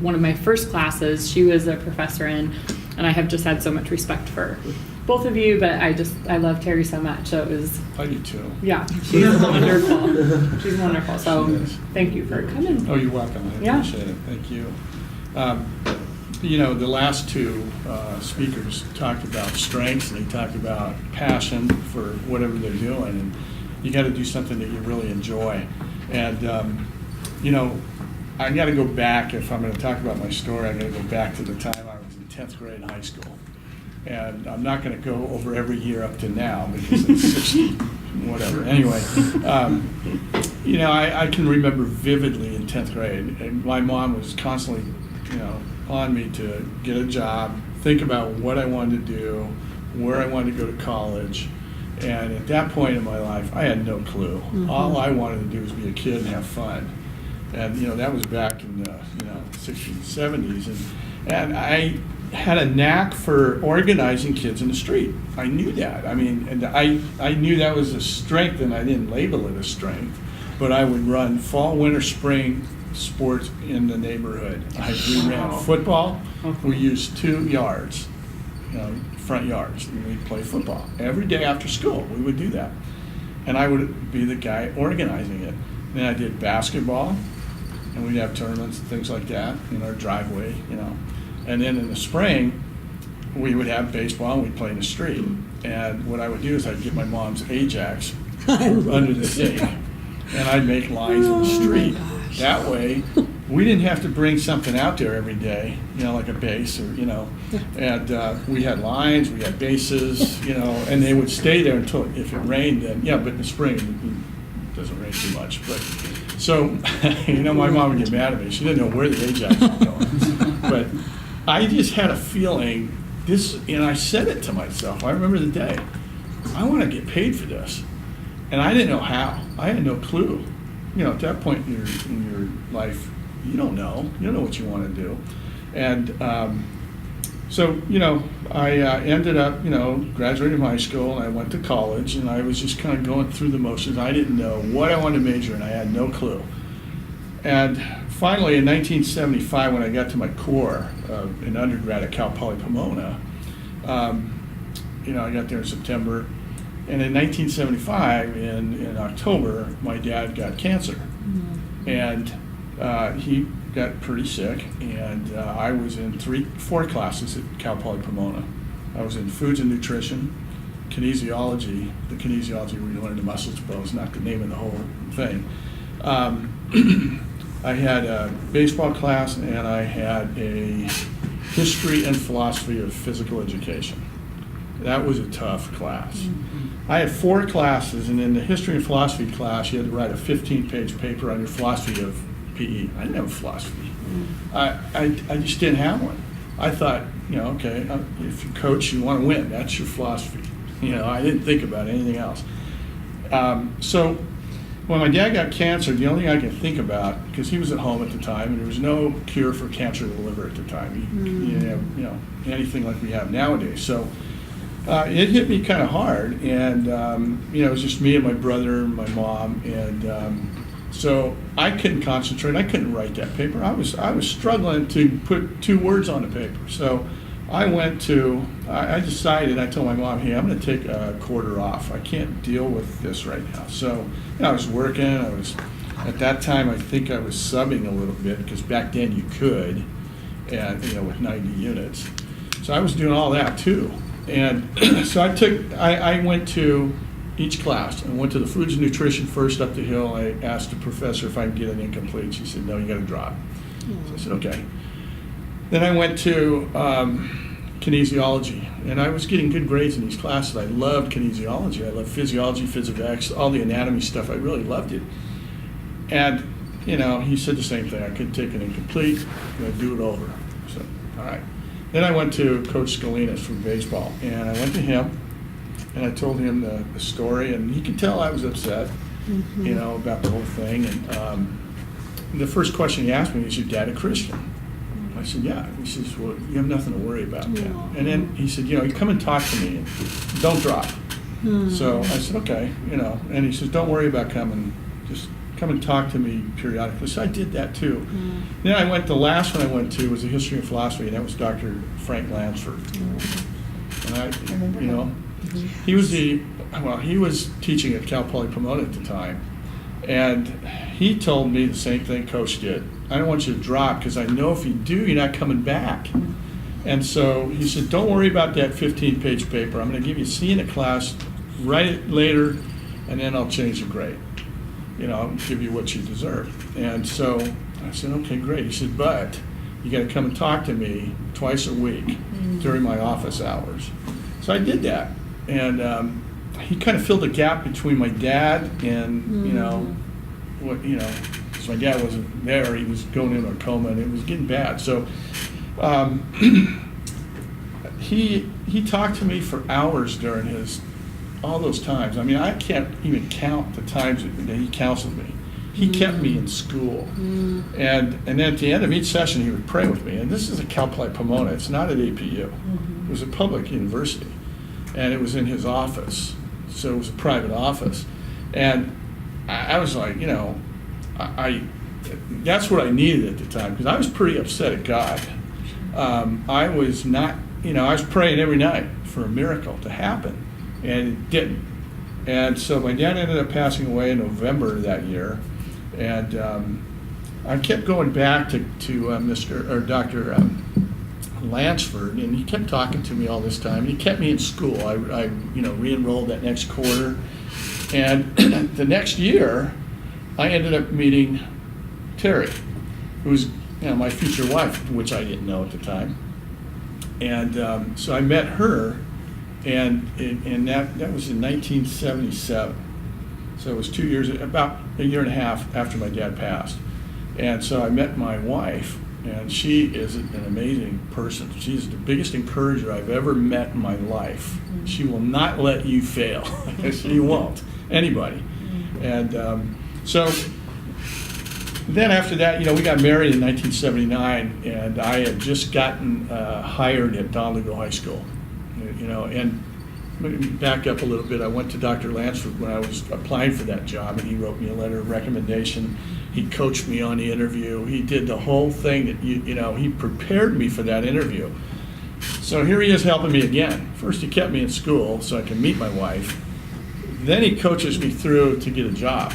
one of my first classes, she was a professor in, and I have just had so much respect for both of you, but I love Terry so much. So it was, I do too. yeah, she's wonderful. She's wonderful. So She is. thank you for coming. Oh, you're welcome. I Yeah. appreciate it. Thank you. You know, the last two speakers talked about strengths, and they talked about passion for whatever they're doing, and you got to do something that you really enjoy. And you know, I got to go back, if I'm going to talk about my story, I got to go back to the time I was in 10th grade in high school. And I'm not going to go over every year up to now because it's 60, whatever. Anyway, you know, I can remember vividly in 10th grade, and my mom was constantly, you know, on me to get a job, think about what I wanted to do, where I wanted to go to college. And at that point in my life, I had no clue. Mm-hmm. All I wanted to do was be a kid and have fun. And, you know, that was back in the, you know, 60s and 70s. And I had a knack for organizing kids in the street. I knew that. I mean, and I knew that was a strength, and I didn't label it a strength. But I would run fall, winter, spring sports in the neighborhood. We ran football. We used 2 yards, you know, front yards, and we'd play football. Every day after school, we would do that. And I would be the guy organizing it. Then I did basketball, and we'd have tournaments and things like that in our driveway, you know. And then in the spring, we would have baseball, and we'd play in the street. And what I would do is I'd get my mom's Ajax under the sink, and I'd make lines in the street. That way, we didn't have to bring something out there every day, you know, like a base or, you know. And we had lines, we had bases, you know, and they would stay there until, if it rained, then, yeah, but in the spring, it doesn't rain too much. But so, you know, my mom would get mad at me. She didn't know where the Ajax was going. But I just had a feeling, this, and I said it to myself. I remember the day, I want to get paid for this. And I didn't know how. I had no clue. You know, at that point in your life, you don't know. You don't know what you want to do. And so, you know, I ended up, you know, graduating from high school, and I went to college, and I was just kind of going through the motions. I didn't know what I wanted to major in. I had no clue. And finally, in 1975, when I got to my core in undergrad at Cal Poly Pomona, you know, I got there in September. And in 1975, in October, my dad got cancer. Mm-hmm. And he got pretty sick, and I was in 4 classes at Cal Poly Pomona. I was in foods and nutrition, kinesiology, the kinesiology where you learn the muscles bow is not the name of the whole thing. I had a baseball class, and I had a history and philosophy of physical education. That was a tough class. Mm-hmm. I had 4 classes, and in the history and philosophy class, you had to write a 15-page paper on your philosophy of PE. I didn't have a philosophy. Mm-hmm. I just didn't have one. I thought, you know, okay, if you coach, you want to win. That's your philosophy. You know, I didn't think about anything else. So when my dad got cancer, the only thing I can think about, because he was at home at the time, and there was no cure for cancer of the liver at the time. You didn't have, you know, anything like we have nowadays. So it hit me kind of hard, and you know, it was just me and my brother and my mom, and so I couldn't concentrate. I couldn't write that paper. I was struggling to put 2 words on the paper. So I decided, I told my mom, hey, I'm going to take a quarter off. I can't deal with this right now. So you know, I was working. At that time, I think I was subbing a little bit, because back then you could, and you know, with 90 units. So I was doing all that too. And so I went to each class. I went to the foods and nutrition first up the hill. I asked the professor if I could get an incomplete. She said, no, you got to drop. So I said, okay. Then I went to kinesiology, and I was getting good grades in these classes. I loved kinesiology. I loved physiology, phys of X, all the anatomy stuff. I really loved it. And, you know, he said the same thing. I could take an incomplete, do it over. So, all right. Then I went to Coach Scalinas from baseball, and I went to him, and I told him the story, and he could tell I was upset, mm-hmm. you know, about the whole thing. And the first question he asked me, is your dad a Christian? I said, yeah. He says, well, you have nothing to worry about that. And then he said, you know, come and talk to me, and don't drop. Mm-hmm. So I said, okay, you know, and he says, don't worry about coming, just come and talk to me periodically. So I did that too. Mm. Then the last one I went to was a history and philosophy, and that was Dr. Frank Lansford. And I remember you know, him. he was teaching at Cal Poly Pomona at the time, and he told me the same thing Coach did. I don't want you to drop, because I know if you do, you're not coming back. And so he said, don't worry about that 15-page paper. I'm going to give you C in a class, write it later, and then I'll change the grade. You know, I'll give you what you deserve. And so I said, okay, great. He said, but you got to come and talk to me twice a week during my office hours. So I did that. And he kind of filled the gap between my dad and, you know, because my dad wasn't there. He was going into a coma, and it was getting bad. So he talked to me for hours during all those times. I mean, I can't even count the times that he counseled me. He kept me in school. And then at the end of each session, he would pray with me. And this is at Cal Poly Pomona. It's not at APU. It was a public university. And it was in his office. So it was a private office. And I was like, you know, that's what I needed at the time, because I was pretty upset at God. I was not, you know, I was praying every night for a miracle to happen, and it didn't. And so my dad ended up passing away in November of that year, and I kept going back to Dr. Lansford, and he kept talking to me all this time. He kept me in school. I re-enrolled that next quarter, and the next year, I ended up meeting Terry, who was my future wife, which I didn't know at the time. And so I met her, and that was in 1977. So it was 2 years, about a year and a half after my dad passed. And so I met my wife, and she is an amazing person. She's the biggest encourager I've ever met in my life. She will not let you fail. She won't. Anybody. And so then after that, we got married in 1979, and I had just gotten hired at Donaldsonville High School. And back up a little bit, I went to Dr. Lansford when I was applying for that job, and he wrote me a letter of recommendation. He coached me on the interview. He did the whole thing that, he prepared me for that interview. So here he is helping me again. First he kept me in school so I could meet my wife. Then he coaches me through to get a job.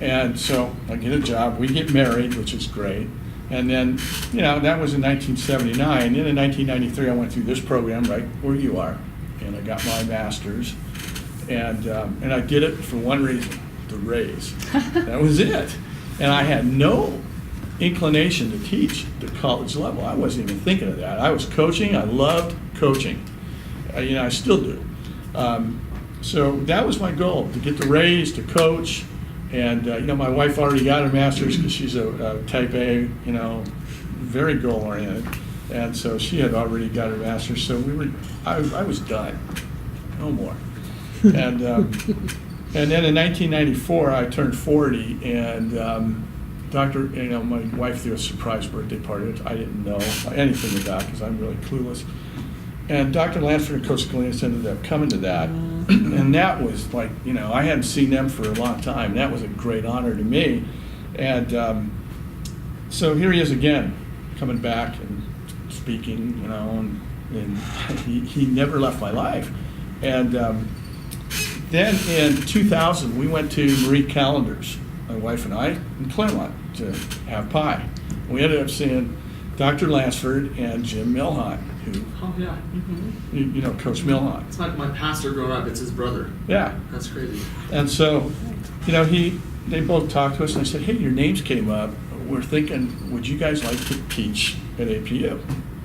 And so I get a job, we get married, which is great. And then, that was in 1979. Then in 1993, I went through this program right where you are, and I got my master's. And I did it for one reason, to raise. That was it. And I had no inclination to teach the college level. I wasn't even thinking of that. I was coaching. I loved coaching. I still do. So that was my goal, to get the raise, to coach. And, my wife already got her master's because she's a type A, very goal-oriented. And so she had already got her master's. So I was done. No more. And then in 1994, I turned 40, and my wife threw a surprise birthday party, which I didn't know anything about because I'm really clueless. And Dr. Lansford and Coach Galinas ended up coming to that. And that was like, I hadn't seen them for a long time. That was a great honor to me. And so here he is again, coming back and speaking, and he never left my life. And then in 2000, we went to Marie Callender's, my wife and I, in Claremont to have pie. We ended up seeing Dr. Lansford and Jim Milhon, who, Oh, yeah. Coach Milhon. It's my pastor growing up. It's his brother. Yeah. That's crazy. And so, they both talked to us, and I said, hey, your names came up. We're thinking, would you guys like to teach at APU?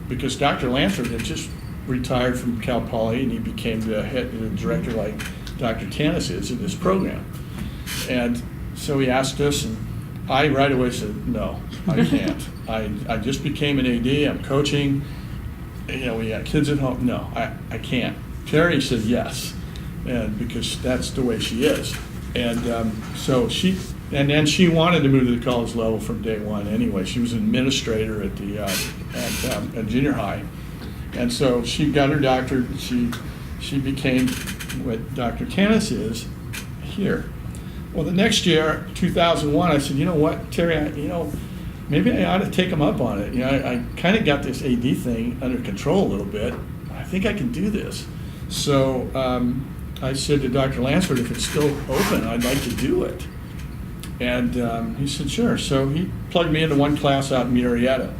Because Dr. Lansford had just retired from Cal Poly, and he became the director like Dr. Tanis is in this program. And so he asked us, and I right away said, no, I can't. I just became an AD, I'm coaching, we got kids at home. No, I can't. Terry said yes, and because that's the way she is. And so then she wanted to move to the college level from day one anyway. She was an administrator at the at junior high. And so she got her doctorate. She became what Dr. Tanis is here. Well, the next year, 2001, I said, you know what, Terry, maybe I ought to take him up on it. I kind of got this AD thing under control a little bit. I think I can do this. So I said to Dr. Lansford, if it's still open, I'd like to do it. And he said, sure. So he plugged me into one class out in Murrieta.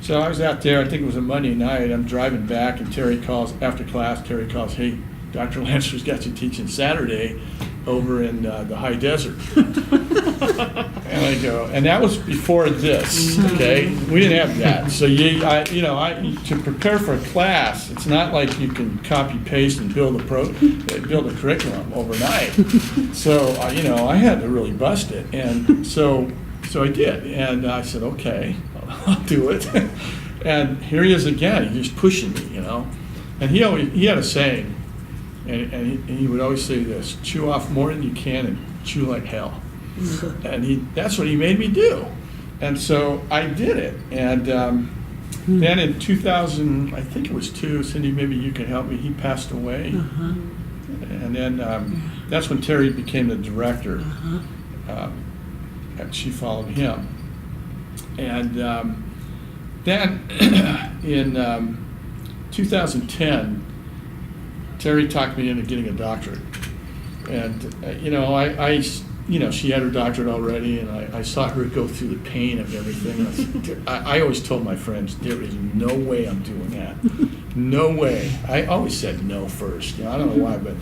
So I was out there, I think it was a Monday night, I'm driving back, and Terry calls, after class, Terry calls, hey, Dr. Lansford's got you teaching Saturday over in the high desert. And I go, and that was before this, okay? We didn't have that. So to prepare for a class, it's not like you can copy paste and build a curriculum overnight. So I had to really bust it, and so I did, and I said, okay, I'll do it. And here he is again. He's just pushing me, And he had a saying, and he would always say this: chew off more than you can and chew like hell. And that's what he made me do. And so I did it. And then in 2000, I think it was 2, Cindy, maybe you can help me, he passed away. And then that's when Terry became the director. And she followed him. And then in 2010, Terry talked me into getting a doctorate. And, she had her doctorate already, and I saw her go through the pain of everything. I always told my friends, there is no way I'm doing that. No way. I always said no first. I don't know why, but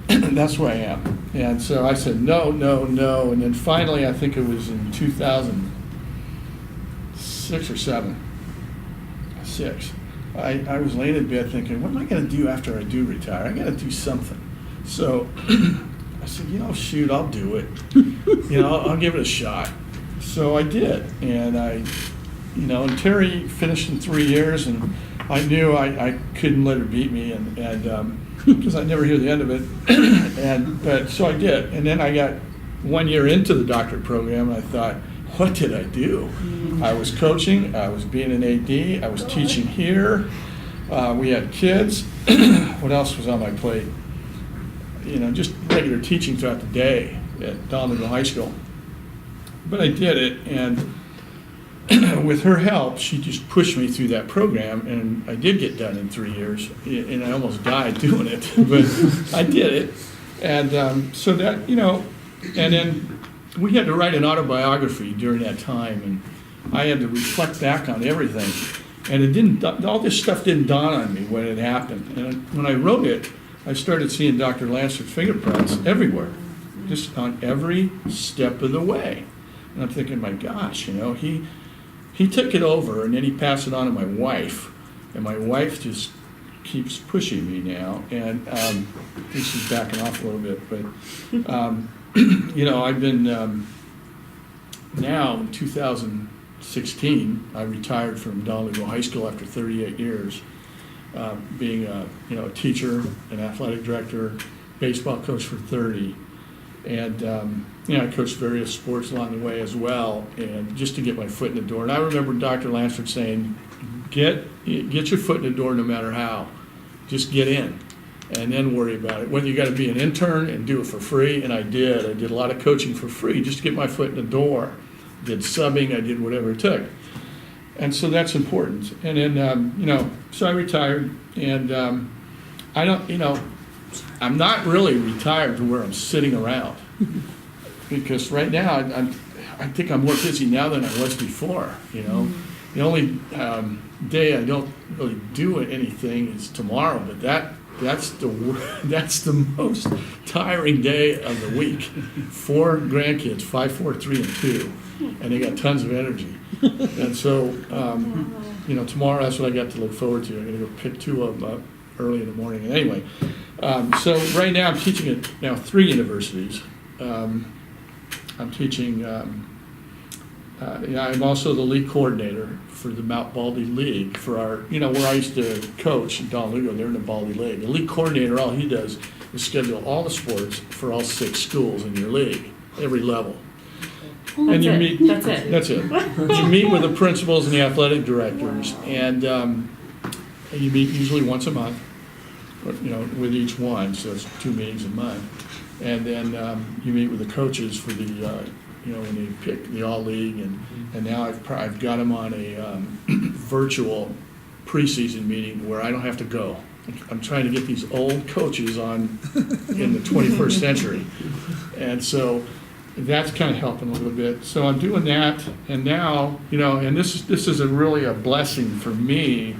that's where I am. And so I said no, no, no. And then finally, I think it was in 2006 or 6, I was laying in bed thinking, what am I going to do after I do retire? I got to do something. So I said, shoot, I'll do it. I'll give it a shot. So I did. And and Terry finished in 3 years, and I knew I couldn't let her beat me, and because I'd never hear the end of it. But so I did. And then I got 1 year into the doctorate program, and I thought, what did I do? I was coaching, I was being an AD, I was teaching here, we had kids. What else was on my plate? Just regular teaching throughout the day at Donegal High School. But I did it, and with her help, she just pushed me through that program, and I did get done in 3 years, and I almost died doing it, but I did it. And so that, and then we had to write an autobiography during that time, and I had to reflect back on everything. And all this stuff didn't dawn on me when it happened. And when I wrote it, I started seeing Dr. Lansford's fingerprints everywhere, just on every step of the way. And I'm thinking, my gosh, he took it over, and then he passed it on to my wife, and my wife just keeps pushing me now. And this is backing off a little bit, but I've been now in 2016. I retired from Donegal High School after 38 years. Being a teacher, an athletic director, baseball coach for 30, and I coached various sports along the way as well, and just to get my foot in the door. And I remember Dr. Lansford saying, "Get your foot in the door, no matter how. Just get in, and then worry about it. Whether you got to be an intern and do it for free." And I did. I did a lot of coaching for free just to get my foot in the door. Did subbing. I did whatever it took. And so that's important. And then, so I retired, and I don't, I'm not really retired to where I'm sitting around, because right now I think I'm more busy now than I was before. The only day I don't really do anything is tomorrow, but that's the most tiring day of the week. 4 grandkids, 5, 4, 3, and 2, and they got tons of energy. And so, tomorrow, that's what I got to look forward to. I'm going to go pick 2 of them up early in the morning. And anyway, so right now I'm teaching at 3 universities. I'm teaching, I'm also the league coordinator for the Mount Baldy League for our, where I used to coach in Donegal. They're in the Baldy League. The league coordinator, all he does is schedule all the sports for all 6 schools in your league, every level. Well, and you meet. That's it. That's it. You meet with the principals and the athletic directors, and you meet usually once a month, with each one. So it's 2 meetings a month. And then you meet with the coaches for the, when they pick the all-league, and now I've got them on a virtual preseason meeting where I don't have to go. I'm trying to get these old coaches on in the 21st century. And so that's kind of helping a little bit. So I'm doing that, and now, and this is really a blessing for me.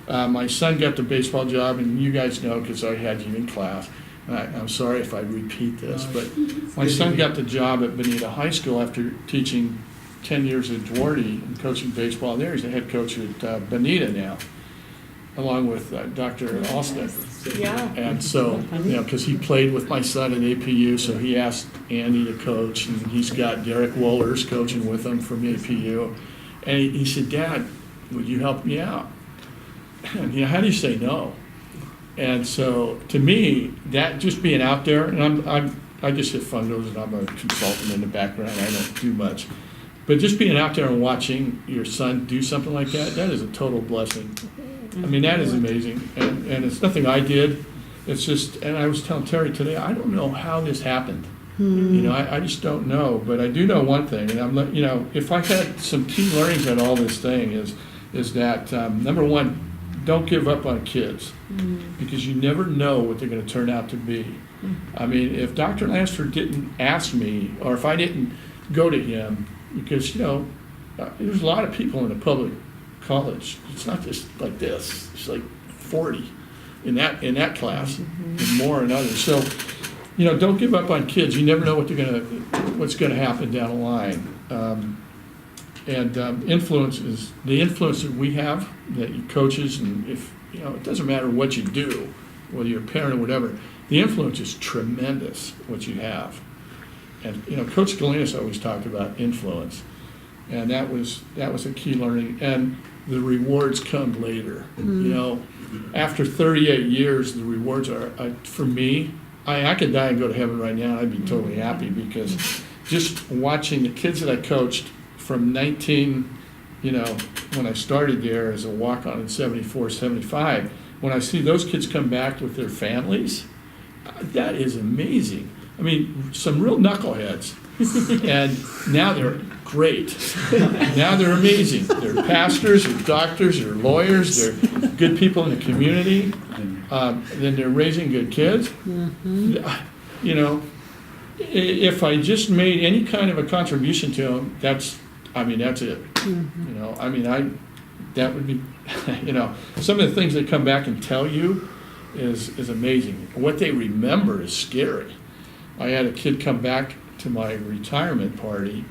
My son got the baseball job, and you guys know because I had you in class. I'm sorry if I repeat this, but my son got the job at Bonita High School after teaching 10 years at Duarte and coaching baseball there. He's the head coach at Bonita now, along with Dr. Alston. Yeah. And so, because he played with my son at APU, so he asked Andy to coach, and he's got Derek Wohlers coaching with him from APU. And he said, "Dad, would you help me out?" And how do you say no? And so, to me, that just being out there, and I just hit funders, and I'm a consultant in the background. I don't do much, but just being out there and watching your son do something like that is a total blessing. I mean, that is amazing, and it's nothing I did. It's just, and I was telling Terry today, I don't know how this happened. I just don't know, but I do know one thing, and if I had some key learnings on all this thing is that number one, don't give up on kids, because you never know what they're going to turn out to be. I mean, if Dr. Lansford didn't ask me, or if I didn't go to him, because there's a lot of people in the public college. It's not just like this. It's like 40 in that class, and more in others. So, don't give up on kids. You never know what's gonna happen down the line. Influence is the influence that we have, that you coaches, and if it doesn't matter what you do, whether you're a parent or whatever, the influence is tremendous what you have. And Coach Galinas always talked about influence, and that was a key learning. And the rewards come later. After 38 years, the rewards are for me. I could die and go to heaven right now, and I'd be totally happy, because just watching the kids that I coached from 19, when I started there as a walk-on in 74, 75, when I see those kids come back with their families, that is amazing. I mean, some real knuckleheads, and now they're great. Now they're amazing. They're pastors, they're doctors, they're lawyers, they're good people in the community. Then they're raising good kids. If I just made any kind of a contribution to them, that's it. That would be, some of the things they come back and tell you is amazing. What they remember is scary. I had a kid come back to my retirement party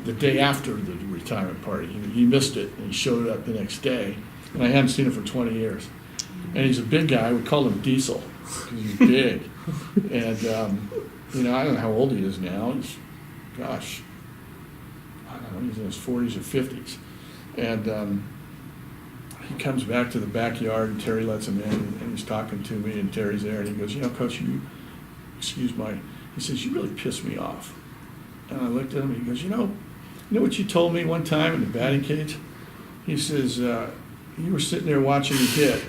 the day after the retirement party. He missed it, and he showed up the next day, and I hadn't seen him for 20 years. And he's a big guy. We call him Diesel, because he's big. And, I don't know how old he is now. He's, I don't know, he's in his 40s or 50s. And he comes back to the backyard, and Terry lets him in, and he's talking to me, and Terry's there, and he goes, Coach, he says, you really pissed me off. And I looked at him, and he goes, you know what you told me one time in the batting cage? He says, you were sitting there watching me hit,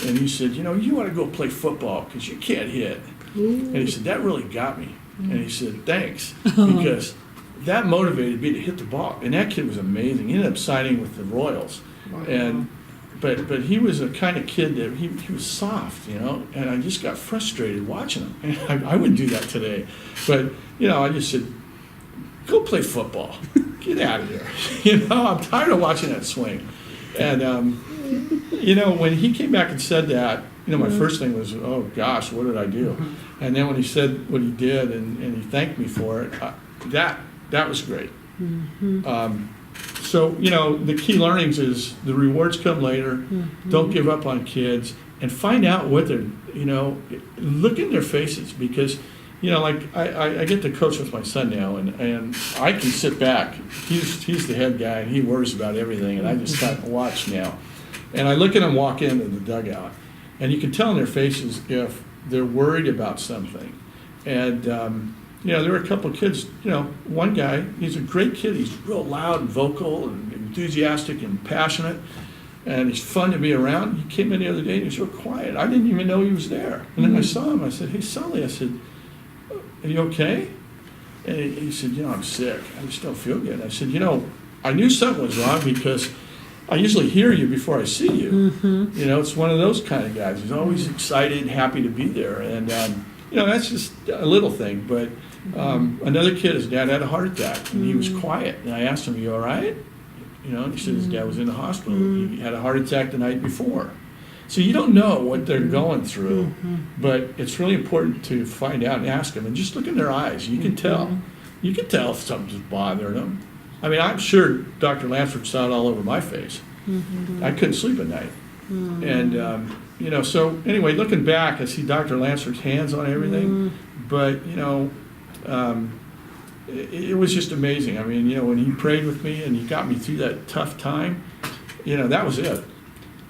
and you said, you want to go play football because you can't hit. And he said, that really got me. And he said, thanks, because that motivated me to hit the ball. And that kid was amazing. He ended up signing with the Royals. Wow. And but he was a kind of kid that he was soft, and I just got frustrated watching him. And I wouldn't do that today. But, I just said, go play football. Get out of here. I'm tired of watching that swing. And, when he came back and said that, my first thing was, oh, gosh, what did I do? And then when he said what he did and he thanked me for it, that was great. So, the key learnings is the rewards come later. Don't give up on kids, and find out what they're, look in their faces, because, I get to coach with my son now, and I can sit back. He's the head guy, and he worries about everything, and I just kind of watch now. And I look at them walk into the dugout, and you can tell in their faces if they're worried about something. And, there were a couple of kids, one guy, he's a great kid. He's real loud and vocal and enthusiastic and passionate, and he's fun to be around. He came in the other day, and he was real quiet. I didn't even know he was there. And then I saw him. I said, hey, Sully, I said, are you okay? And he said, I'm sick. I just don't feel good. I said, I knew something was wrong because I usually hear you before I see you. It's one of those kind of guys. He's always excited, happy to be there. And, that's just a little thing. But another kid, his dad had a heart attack, and he was quiet. And I asked him, you all right? And he said his dad was in the hospital. He had a heart attack the night before. So you don't know what they're going through, but it's really important to find out and ask them. And just look in their eyes. You can tell. You can tell if something's bothering them. I mean, I'm sure Dr. Lansford saw it all over my face. I couldn't sleep at night. And, so anyway, looking back, I see Dr. Lansford's hands on everything. But, it was just amazing. I mean, when he prayed with me and he got me through that tough time, that was it.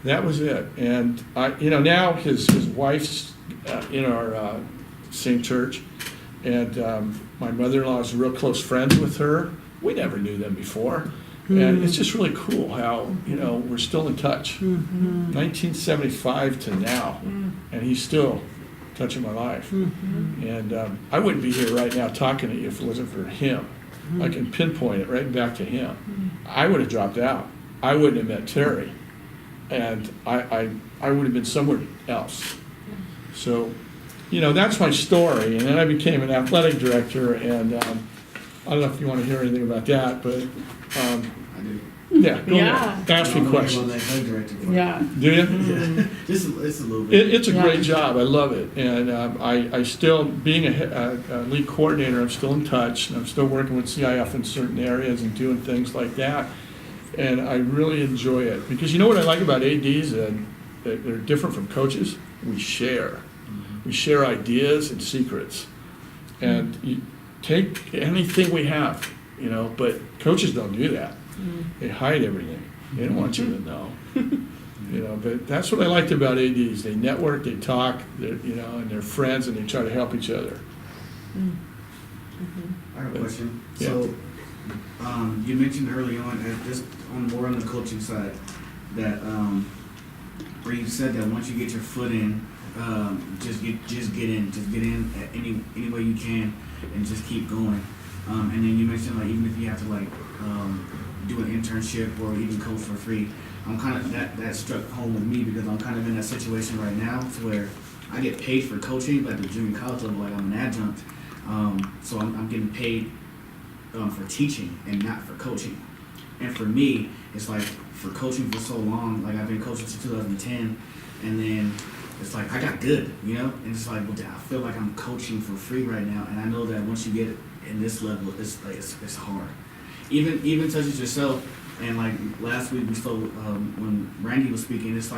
That was it. And, now his wife's in our same church. And my mother-in-law is real close friends with her. We never knew them before. And it's just really cool how, we're still in touch. 1975 to now. And he's still touching my life. And I wouldn't be here right now talking to you if it wasn't for him. I can pinpoint it right back to him. I would have dropped out. I wouldn't have met Terry. And I would have been somewhere else. So, that's my story. And then I became an athletic director, and I don't know if you want to hear anything about that, but I do. yeah, go ahead. Ask me questions. Yeah. Do you? Just a little bit. It's a great job. I love it. And I still, being a league coordinator, I'm still in touch. And I'm still working with CIF in certain areas and doing things like that. And I really enjoy it. Because you know what I like about ADs? They're different from coaches. We share. We share ideas and secrets. And you take anything we have, but coaches don't do that. They hide everything. They don't want you to know. But that's what I liked about ADs. They network, they talk, and they're friends, and they try to help each other. I have a question. Yeah. So, you mentioned early on, just more on the coaching side, that where you said that once you get your foot in, just get in at any way you can, and just keep going. And then you mentioned even if you have to do an internship or even coach for free. I'm kind of that struck home with me because I'm kind of in that situation right now to where I get paid for coaching, but at the junior college level, I'm an adjunct. So I'm getting paid for teaching and not for coaching. And for me, it's for coaching for so long, I've been coaching since 2010, and then it's I got good, and it's well, I feel like I'm coaching for free right now, and I know that once you get in this level, it's hard. Even such as yourself, and last week we spoke when Randy was speaking, it's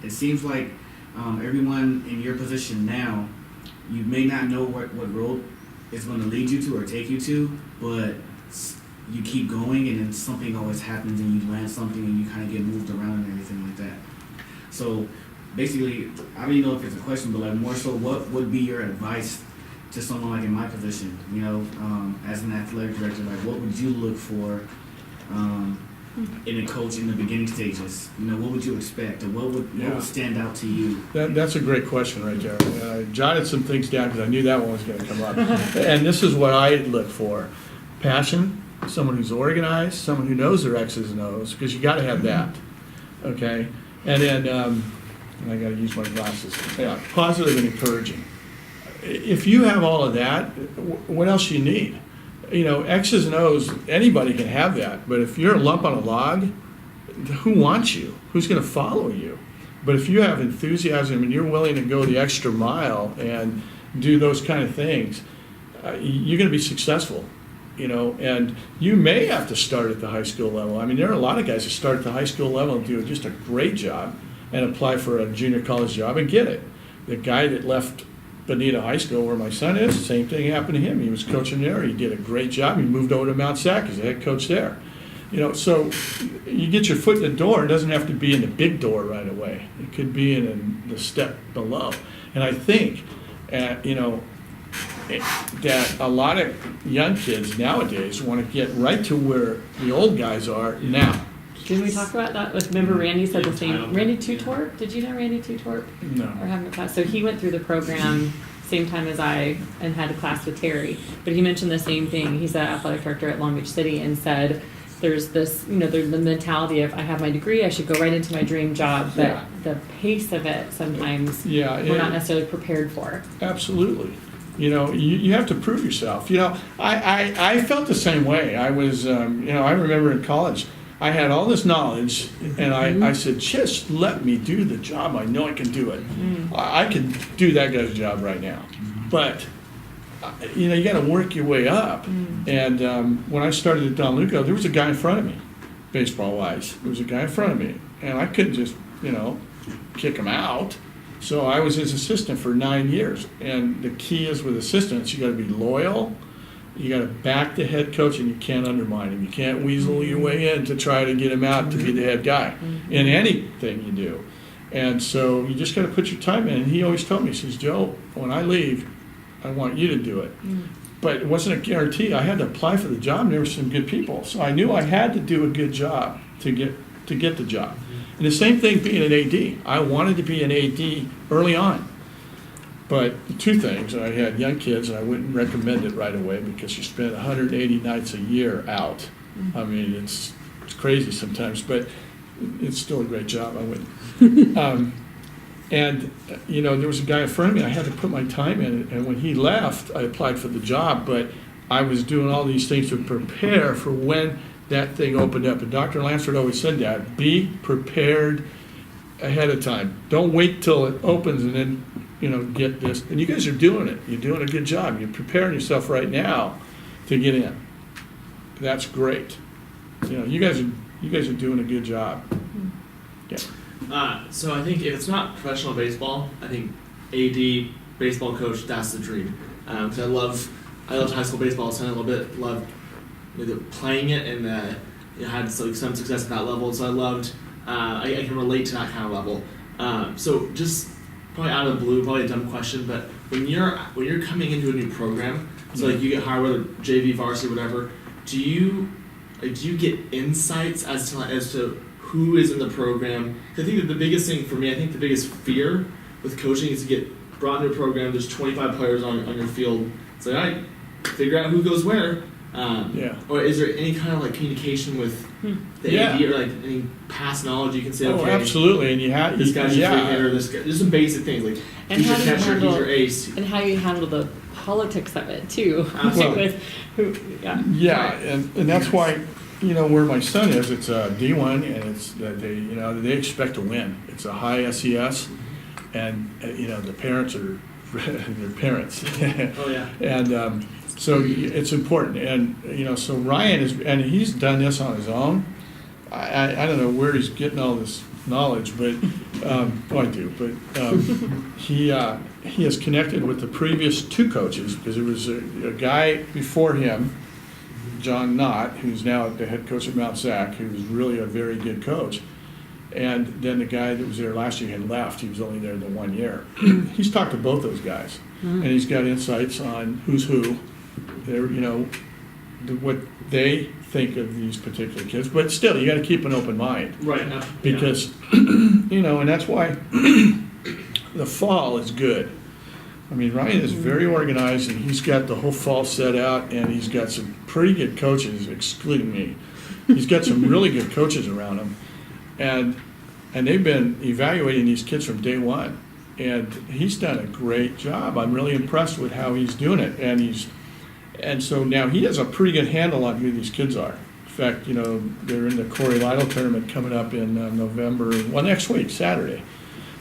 it seems like everyone in your position now, you may not know what road it's going to lead you to or take you to, but you keep going, and then something always happens, and you land something, and you kind of get moved around and everything like that. So basically, I don't even know if it's a question, but more so, what would be your advice to someone in my position? As an athletic director, what would you look for in a coach in the beginning stages? What would you expect, or what would stand out to you? That's a great question right there. I jotted some things down because I knew that one was going to come up. And this is what I look for. Passion, someone who's organized, someone who knows their X's and O's, because you got to have that. Okay? And then, and I got to use my glasses. Yeah, positive and encouraging. If you have all of that, what else do you need? X's and O's, anybody can have that. But if you're a lump on a log, who wants you? Who's going to follow you? But if you have enthusiasm and you're willing to go the extra mile and do those kind of things, you're going to be successful. And you may have to start at the high school level. I mean, there are a lot of guys that start at the high school level and do just a great job and apply for a junior college job and get it. The guy that left Bonita High School, where my son is, same thing happened to him. He was coaching there. He did a great job. He moved over to Mount Sac as the head coach there. So you get your foot in the door. It doesn't have to be in the big door right away. It could be in the step below. And I think, that a lot of young kids nowadays want to get right to where the old guys are now. Didn't we talk about that? Remember Randy said the same. Randy Tutorp? Did you know Randy Tutorp? No. Or haven't class? So he went through the program same time as I, and had a class with Terry. But he mentioned the same thing. He's the athletic director at Long Beach City, and said there's this, there's the mentality of I have my degree, I should go right into my dream job, but Yeah. the pace of it sometimes Yeah, we're not necessarily prepared for. Absolutely. You have to prove yourself. I felt the same way. I was, I remember in college, I had all this knowledge, and I said, just let me do the job. I know I can do it. I can do that guy's job right now. But, you got to work your way up. And when I started at Don Luco, there was a guy in front of me, baseball-wise. There was a guy in front of me, and I couldn't just, kick him out. So I was his assistant for 9 years. And the key is with assistants, you got to be loyal. You got to back the head coach, and you can't undermine him. You can't weasel your way in to try to get him out to be the head guy in anything you do. And so you just got to put your time in. And he always told me, he says, Joe, when I leave, I want you to do it. But it wasn't a guarantee. I had to apply for the job, and there were some good people. So I knew I had to do a good job to get the job. And the same thing being an AD. I wanted to be an AD early on. But two things, I had young kids, and I wouldn't recommend it right away because you spend 180 nights a year out. I mean, it's crazy sometimes, but it's still a great job. I wouldn't. And, there was a guy in front of me. I had to put my time in, and when he left, I applied for the job, but I was doing all these things to prepare for when that thing opened up. And Dr. Lansford always said that, be prepared ahead of time. Don't wait till it opens and then, get this. And you guys are doing it. You're doing a good job. You're preparing yourself right now to get in. That's great. You guys are doing a good job. Yeah. So I think if it's not professional baseball, I think AD, baseball coach, that's the dream. Because I loved high school baseball, so I a little bit loved playing it, and had some success at that level. So I loved. I can relate to that kind of level. So just probably out of the blue, probably a dumb question, but when you're coming into a new program, so like you get hired, whether JV, varsity, whatever, do you get insights as to who is in the program? I think that the biggest thing for me, I think the biggest fear with coaching is to get brought into a program. There's 25 players on your field. It's like, all right, figure out who goes where. Or is there any kind of like communication with the AD or like any past knowledge you can say? Okay, absolutely. And you have this guy's your free hitter. This guy. There's some basic things like And he's how your do you catcher, handle- he's your ace. And how you handle the politics of it too. Absolutely. With who, Yeah, and that's why, where my son is, it's a D1, and it's that they expect to win. It's a high SES, and the parents are their parents. Oh yeah. And so it's important, and so Ryan and he's done this on his own. I don't know where he's getting all this knowledge, but I do. But he has connected with the previous two coaches, because there was a guy before him, John Knott, who's now the head coach at Mount Sac, who was really a very good coach. And then the guy that was there last year had left. He was only there the 1 year. He's talked to both those guys, and he's got insights on who's who. They're, what they think of these particular kids. But still, you got to keep an open mind. Right. Because, and that's why the fall is good. I mean, Ryan is very organized, and he's got the whole fall set out, and he's got some pretty good coaches, excluding me. He's got some really good coaches around him. And they've been evaluating these kids from day one. And he's done a great job. I'm really impressed with how he's doing it. And so now he has a pretty good handle on who these kids are. In fact, they're in the Corey Lytle tournament coming up in November, next week, Saturday.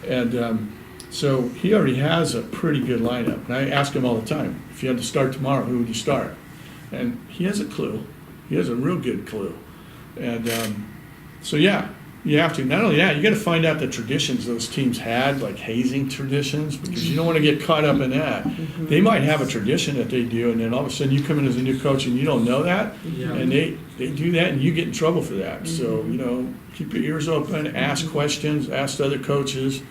And so he already has a pretty good lineup. And I ask him all the time, if you had to start tomorrow, who would you start? And he has a clue. He has a real good clue. And so, yeah, you have to. Not only that, you got to find out the traditions those teams had, like hazing traditions, because you don't want to get caught up in that. They might have a tradition that they do, and then all of a sudden you come in as a new coach and you don't know that, and they do that, and you get in trouble for that. So, keep your ears open, ask questions, ask other coaches.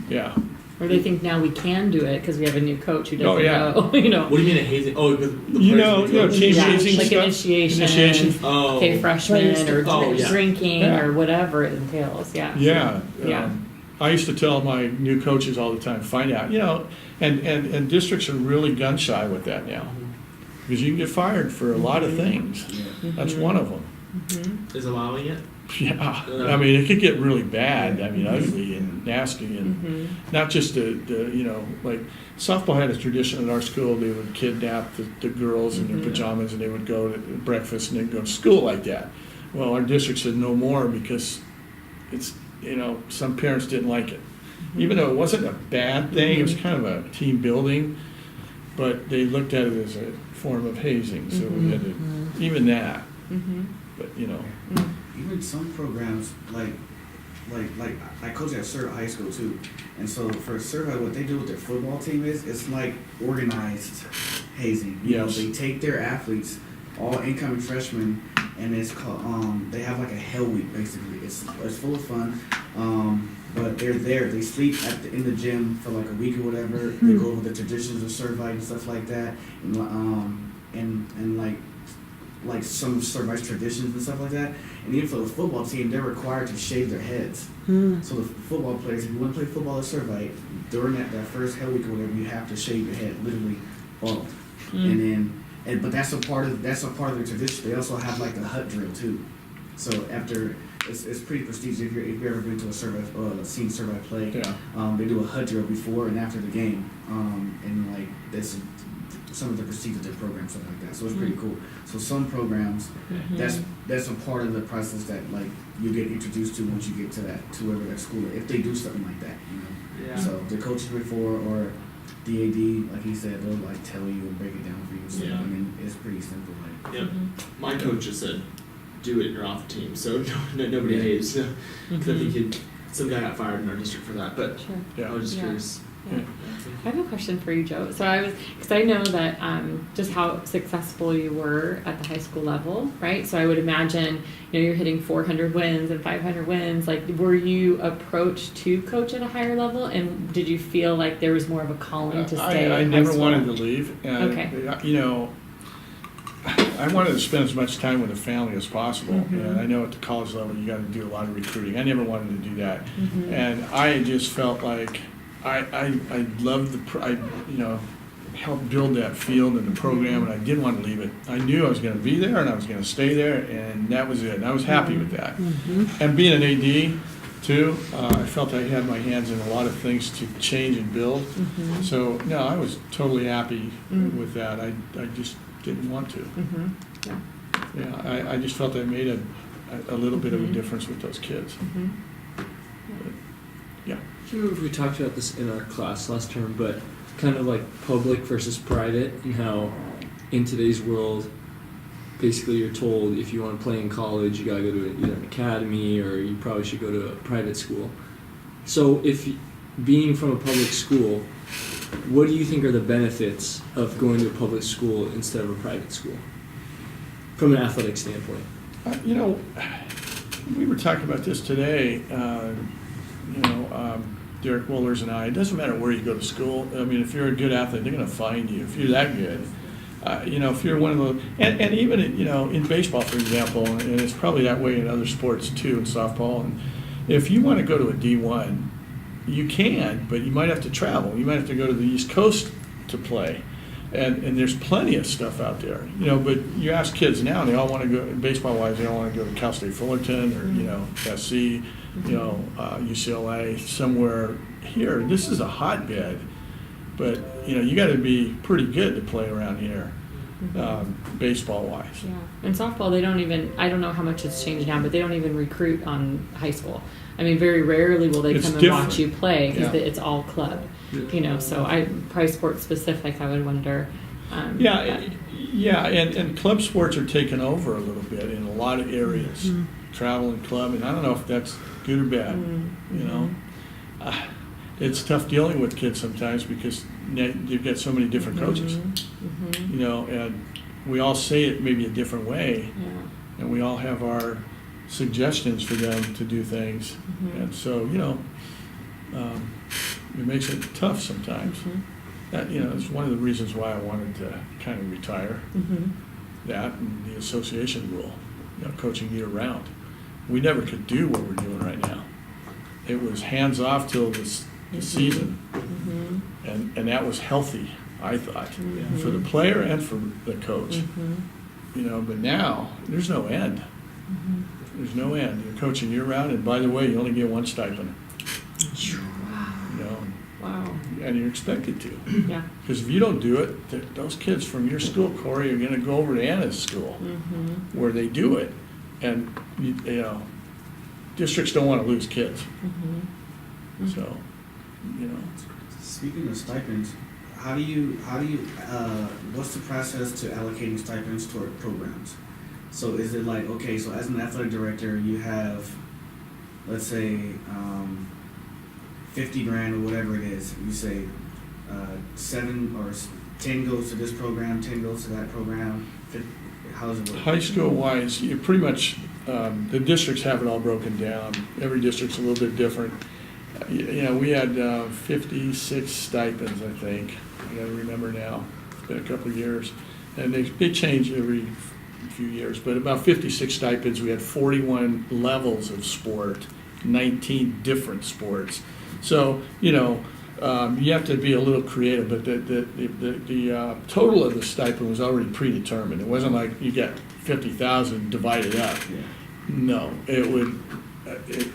Yeah. Or they think now we can do it because we have a new coach who doesn't Oh, yeah. know. What do you mean a hazing? Oh, the team Yeah, hazing like stuff. initiation. Oh. Freshmen or Oh, yeah. drinking Yeah. or whatever it entails. Yeah. Yeah. Yeah. I used to tell my new coaches all the time, find out, you know, and districts are really gun shy with that now. Because you can get fired for a lot of things. Yeah. That's one of them. Mm-hmm. Is allowing it? Yeah, I mean, it could get really bad, I mean, ugly and nasty, and Mm-hmm. not just the, you know, like, softball had a tradition at our school, they would kidnap the girls in their Mhm. pajamas, and they would go to breakfast, and they'd go to school like that. Well, our district said no more, because it's, you know, some parents didn't like it. Even though it wasn't a bad thing, it was kind of a team building, but they looked at it as a form of hazing, so we had to, even that, Mm-hmm. but, you know. Even some programs, like I coach at Sur High School too, and so for Sur, what they do with their football team is it's like organized hazing. You know, Yes. they take their athletes, all incoming freshmen, and it's called they have like a hell week basically. It's full of fun, but they're there. They sleep in the gym for like a week or whatever. They go over the traditions of Servite and stuff like that, and like some Servite traditions and stuff like that. And even for the football team, they're required to shave their heads. So the football players, if you want to play football at Servite, during that first hell week or whatever, you have to shave your head, literally bald. But that's a part of their tradition. They also have like the hut drill too. So after it's pretty prestigious if you've ever been to a Servite seen Servite play. Yeah. They do a hut drill before and after the game, and like that's some of the procedures of their program, something like that. So it's pretty cool. So some programs, that's a part of the process that like you get introduced to once you get to wherever that school, if they do something like that, you know. Yeah. So the coaches before or the AD, like he said, they'll like tell you and break it down for you. So Yeah. I mean, it's pretty simple. Like Yep. My coach just said, do it and you're off the team. So nobody hates. Because I think some guy got fired in our district for that. But Sure. Yeah. I was just Yeah. curious. Yeah. I have a question for you, Joe. So because I know that just how successful you were at the high school level, right? So I would imagine, you know, you're hitting 400 wins and 500 wins. Like, were you approached to coach at a higher level, and did you feel like there was more of a calling to stay? I in high never school? wanted to leave. And, Okay. you know, I wanted to spend as much time with the family as possible. And I know at the college level you got to do a lot of recruiting. I never wanted to do that. And I just felt like I loved you know, helped build that field and the program, and I didn't want to leave it. I knew I was going to be there and I was going to stay there, and that was it. And I was happy with that. And being an AD too, I felt I had my hands in a lot of things to change and build. So no, I was totally happy with that. I just didn't want to. Yeah. Yeah, I just felt I made a little bit of a difference with those kids. Yeah. I don't remember if we talked about this in our class last term, but kind of like public versus private, and how in today's world, basically you're told if you want to play in college, you gotta go to either an academy or you probably should go to a private school. So if being from a public school, what do you think are the benefits of going to a public school instead of a private school, from an athletic standpoint? You know, we were talking about this today, you know, Derek Wohlers and I. It doesn't matter where you go to school. I mean, if you're a good athlete, they're going to find you. If you're that good, you know, if you're one of those, and even, you know, in baseball, for example, and it's probably that way in other sports too, in softball. And if you want to go to a D1, you can, but you might have to travel. You might have to go to the East Coast to play. And there's plenty of stuff out there, you know, but you ask kids now, they all want to go, baseball-wise, they all want to go to Cal State Fullerton or, you know, SC, you know, UCLA, somewhere here. This is a hotbed, but, you know, you got to be pretty good to play around here, baseball-wise. Yeah. In softball, they don't even, I don't know how much it's changed now, but they don't even recruit on high school. I mean, very rarely will they It's come and different. watch you play because Yeah. it's all club, you know. So probably sport specific, I would wonder. Yeah, and club sports are taking over a little bit in a lot of areas. Travel and club, and I don't know if that's good or bad, you know. It's tough dealing with kids sometimes because you've got so many different coaches, you know, and we all say it maybe a different way, and we all have our suggestions for them to do things, and so, you know, it makes it tough sometimes. That, you know, it's one of the reasons why I wanted to kind of retire. That and the association rule, you know, coaching year round. We never could do what we're doing right now. it was hands off till the season. Mm-hmm. And that was healthy, I thought, Mhm. for the player and for the coach. Mm-hmm. You know, but now, there's no end. Mm-hmm. There's no end. You're coaching year-round, and by the way, you only get one stipend, Wow. you know, Wow. and you're expected to. Yeah. Because if you don't do it, those kids from your school, Corey, are gonna go over to Anna's school, Mm-hmm. where they do it. And, you know, districts don't wanna lose kids, Mm-hmm. so, you know. Speaking of stipends, how do you, what's the process to allocating stipends toward programs? So is it like, okay, so as an athletic director, you have, let's say, 50 grand or whatever it is, you say, 7 or 10 goes to this program, 10 goes to that program, how does it work? High school wise, you pretty much, the districts have it all broken down. Every district's a little bit different. You know, we had 56 stipends, I think. I gotta remember now. It's been a couple of years. And they change every few years, but about 56 stipends. We had 41 levels of sport, 19 different sports. So, you know, you have to be a little creative, but the total of the stipend was already predetermined. It wasn't like you get 50,000 divided up. Yeah. No, it'd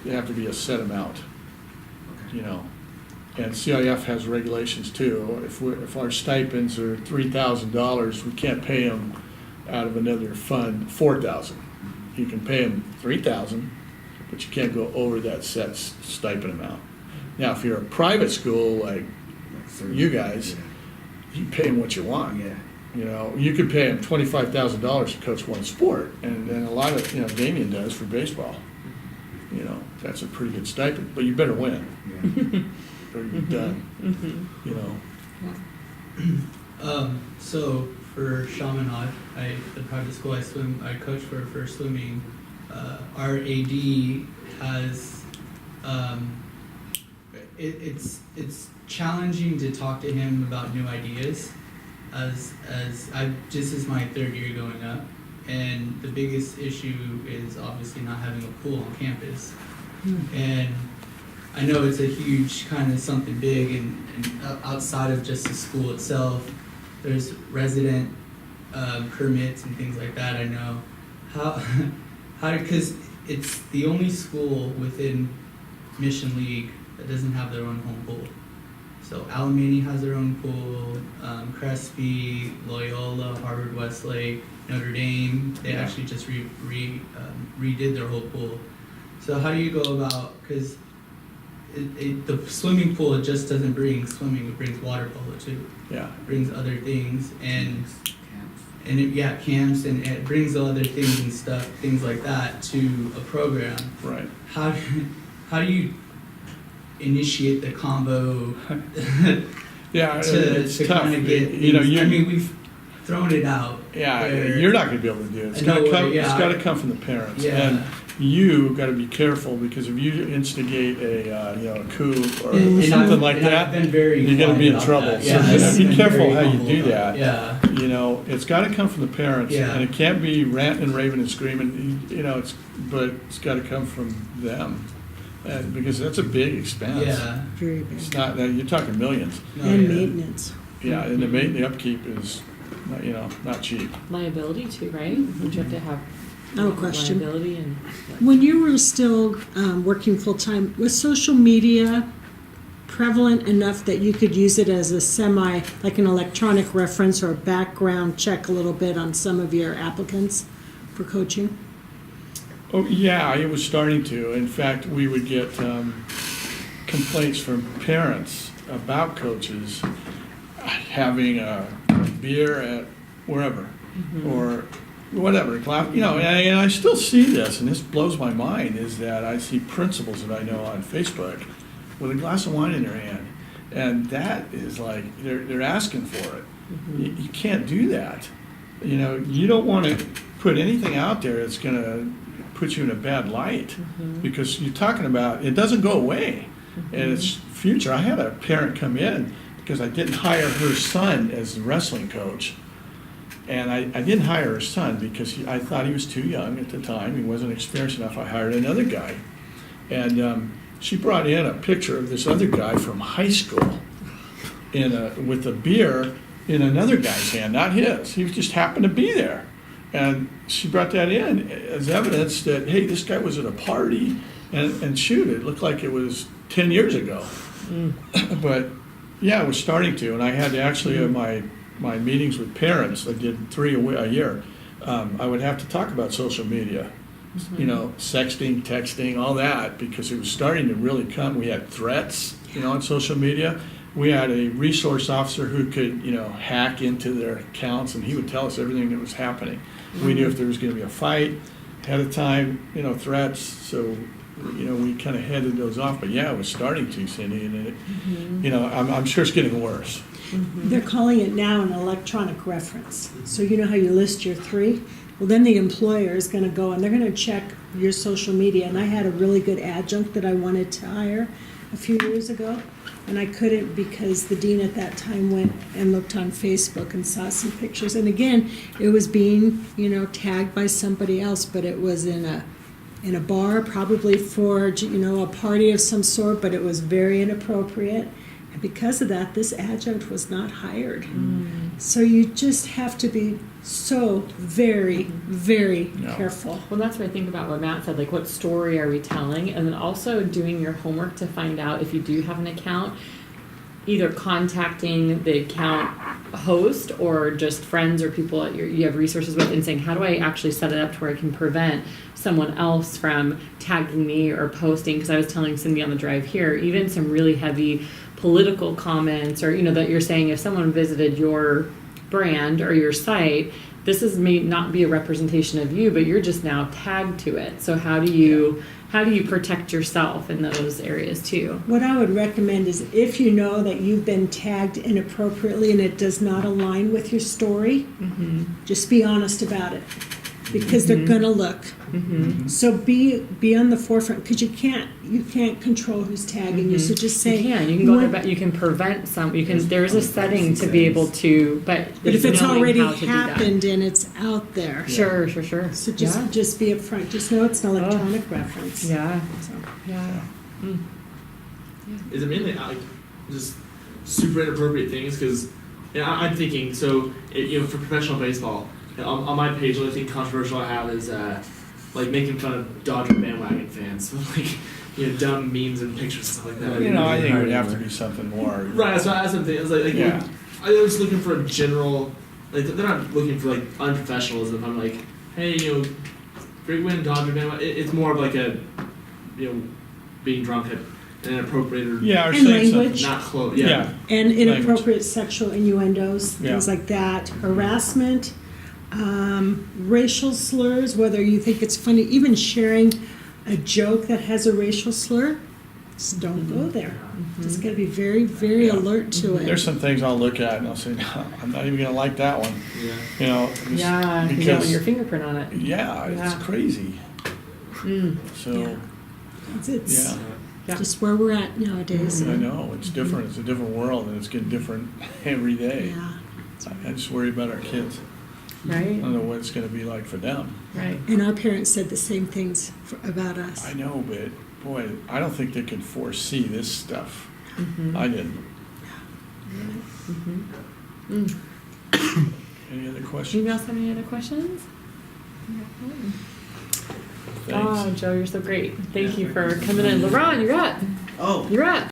have to be a set amount, Okay. you know. And CIF has regulations too. If our stipends are $3,000, we can't pay them out of another fund $4,000. You can pay them $3,000, but you can't go over that set stipend amount. Now, if you're a private school like you guys, you pay them what you want. Yeah. You know, you could pay them $25,000 to coach one sport, and a lot of, you know, Damien does for baseball. You know, that's a pretty good stipend, but you better win, Yeah. or you're done. Mm-hmm. You know. Yeah. So for Chaminade, the private school I coach for swimming. Our AD has, it's challenging to talk to him about new ideas, as this is my third year going up, and the biggest issue is obviously not having a pool on campus, and I know it's a huge kind of something big, and outside of just the school itself, there's resident permits and things like that. I know how because it's the only school within Mission League that doesn't have their own home pool. So Alamany has their own pool, Crespi, Loyola, Harvard Westlake, Notre Dame. They actually just redid their whole pool. So how do you go about, because the swimming pool, it just doesn't bring swimming, it brings water polo too. Yeah. It brings other things, and camps, and it brings other things and stuff, things like that to a program. Right. How do you initiate the combo Yeah, to it's tough. kind of get You know, things- I you. mean, we've thrown it out. Yeah, where- you're not going to be able to do it. It's No got to way, come. yeah. It's got to come from the parents. Yeah. And you got to be careful, because if you instigate a a coup or And something I've- like and that, I've been very you're going to be in quiet trouble. about that. So Yeah, you know, I've be been careful very how you humble do about that. it. Yeah. You know, it's got to come from the parents, Yeah. and it can't be ranting and raving and screaming. You know, but it's got to come from them, because that's a big expense. Yeah. Very big. It's not. You're talking millions. No, And yeah. maintenance. Yeah, and the upkeep is, not cheap. Liability too, right? Would you have to have No question. liability and When you were still working full-time, was social media prevalent enough that you could use it as a like an electronic reference or a background check a little bit on some of your applicants for coaching? Oh, yeah, it was starting to. In fact, we would get complaints from parents about coaches having a beer at wherever, or whatever, and I still see this, and this blows my mind, is that I see principals that I know on Facebook with a glass of wine in their hand, and that is like, they're asking for it. You can't do that. You don't want to put anything out there that's going to put you in a bad light, because you're talking about, it doesn't go away, and it's future. I had a parent come in because I didn't hire her son as the wrestling coach. And I didn't hire her son because I thought he was too young at the time. He wasn't experienced enough. I hired another guy. And she brought in a picture of this other guy from high school with a beer in another guy's hand, not his. He just happened to be there. And she brought that in as evidence that, hey, this guy was at a party, and shoot, it looked like it was 10 years ago. But yeah, it was starting to, and I had to actually have my meetings with parents. I did 3 a year. I would have to talk about social media, you know, sexting, texting, all that, because it was starting to really come. We had threats, you know, on social media. We had a resource officer who could, you know, hack into their accounts, and he would tell us everything that was happening. We knew if there was going to be a fight ahead of time, you know, threats. So, you know, we kind of headed those off. But yeah, it was starting to, Cindy, and it, you know, I'm sure it's getting worse. They're calling it now an electronic reference. So you know how you list your 3? Well, then the employer is going to go and they're going to check your social media. And I had a really good adjunct that I wanted to hire a few years ago, and I couldn't because the dean at that time went and looked on Facebook and saw some pictures. And again, it was being, you know, tagged by somebody else, but it was in a bar, probably for, you know, a party of some sort, but it was very inappropriate. And because of that, this adjunct was not hired. So you just have to be so very, very careful. Well, that's what I think about what Matt said, like what story are we telling? And then also doing your homework to find out if you do have an account, either contacting the account host or just friends or people that you have resources with and saying, how do I actually set it up to where I can prevent someone else from tagging me or posting? Because I was telling Cindy on the drive here, even some really heavy political comments, or, you know, that you're saying if someone visited your brand or your site, this may not be a representation of you, but you're just now tagged to it. So how do you protect yourself in those areas too? What I would recommend is if you know that you've been tagged inappropriately and it does not align with your story, just be honest about it, because they're gonna look. So be on the forefront, because you can't control who's tagging you. So just say you can go there, you can prevent some. You can. There's a setting to be able to, but if it's knowing already how to do that. happened and it's out there. Sure. So just be upfront. Just know it's an electronic reference. Yeah. So. Yeah. Is it mainly like just super inappropriate things? Because I'm thinking, so you know, for professional baseball, on my page, the only thing controversial I have is like making fun of Dodger bandwagon fans, like, you know, dumb memes and pictures and stuff like that. You know, I think it would have to be something more. Right, that's what I'm thinking. It's like Yeah. I was looking for a general, like, they're not looking for like unprofessionalism. I'm like, hey, you know, great win, Dodger bandwagon. It's more of like a, you know, being drunk at an inappropriate or Yeah, or And saying language. not close. Yeah. And inappropriate sexual innuendos, things Yeah. like that, harassment, racial slurs, whether you think it's funny, even sharing a joke that has a racial slur, just don't go there. Just got to be very, very Yeah. alert to it. There's some things I'll look at and I'll say, no, I'm not even going to like that one. Yeah. You know, just Yeah. You because want your fingerprint on it. yeah, it's Yeah. crazy. So Yeah. It's yeah, Yeah. just where we're at nowadays. I know it's different. It's a different world, and it's getting different every day. Yeah. I just worry about our kids. I Right. don't know what it's going to be like for them. Right. And our parents said the same things about us. I know, but boy, I don't think they could foresee this stuff. I didn't. Any other questions? Anybody else have any other questions? Thanks. Oh, Joe, you're so great. Thank you for coming in. LeBron, you're up. Oh, You're up.